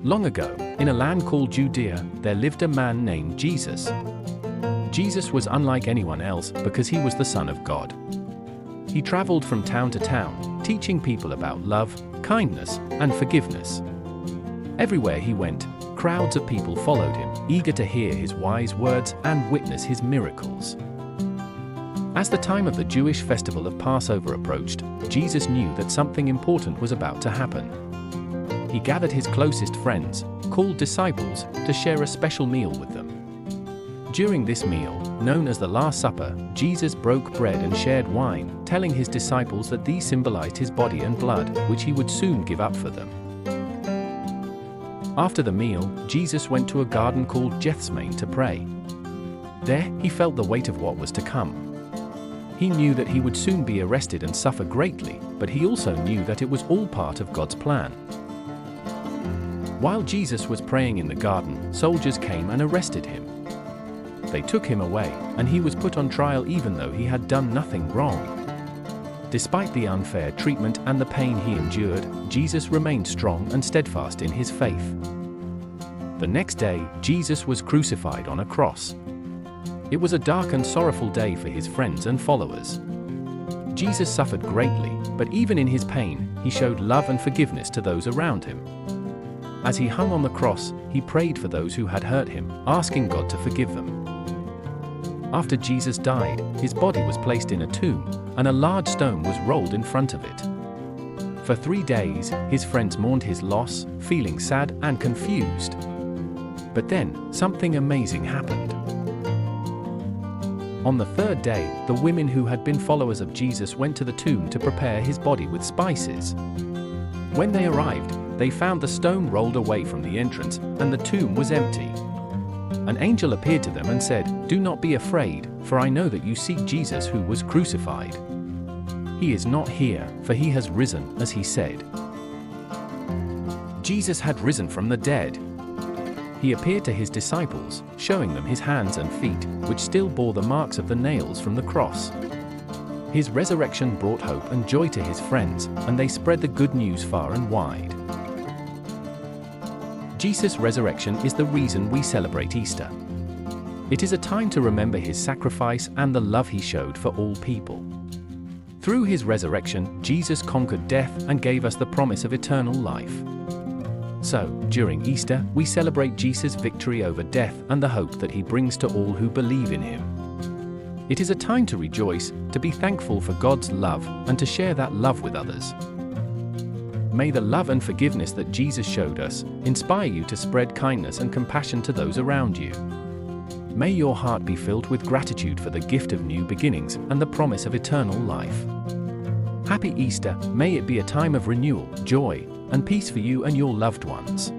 Long ago, in a land called Judea, there lived a man named Jesus. Jesus was unlike anyone else because he was the Son of God. He traveled from town to town, teaching people about love, kindness, and forgiveness. Everywhere he went, crowds of people followed him, eager to hear his wise words and witness his miracles. As the time of the Jewish festival of Passover approached, Jesus knew that something important was about to happen. He gathered his closest friends, called disciples, to share a special meal with them. During this meal, known as the Last Supper, Jesus broke bread and shared wine, telling his disciples that these symbolized his body and blood, which he would soon give up for them. After the meal, Jesus went to a garden called Gethsemane to pray. There, he felt the weight of what was to come. He knew that he would soon be arrested and suffer greatly, but he also knew that it was all part of God's plan. While Jesus was praying in the garden, soldiers came and arrested him. They took him away, and he was put on trial even though he had done nothing wrong. Despite the unfair treatment and the pain he endured, Jesus remained strong and steadfast in his faith. The next day, Jesus was crucified on a cross. It was a dark and sorrowful day for his friends and followers. Jesus suffered greatly, but even in his pain, he showed love and forgiveness to those around him. As he hung on the cross, he prayed for those who had hurt him, asking God to forgive them. After Jesus died, his body was placed in a tomb, and a large stone was rolled in front of it. For 3 days, his friends mourned his loss, feeling sad and confused. But then, something amazing happened. On the 3rd day, the women who had been followers of Jesus went to the tomb to prepare his body with spices. When they arrived, they found the stone rolled away from the entrance, and the tomb was empty. An angel appeared to them and said, "Do not be afraid, for I know that you seek Jesus who was crucified. He is not here, for he has risen, as he said." Jesus had risen from the dead. He appeared to his disciples, showing them his hands and feet, which still bore the marks of the nails from the cross. His resurrection brought hope and joy to his friends, and they spread the good news far and wide. Jesus' resurrection is the reason we celebrate Easter. It is a time to remember his sacrifice and the love he showed for all people. Through his resurrection, Jesus conquered death and gave us the promise of eternal life. So, during Easter, we celebrate Jesus' victory over death and the hope that he brings to all who believe in him. It is a time to rejoice, to be thankful for God's love, and to share that love with others. May the love and forgiveness that Jesus showed us inspire you to spread kindness and compassion to those around you. May your heart be filled with gratitude for the gift of new beginnings and the promise of eternal life. Happy Easter, may it be a time of renewal, joy, and peace for you and your loved ones.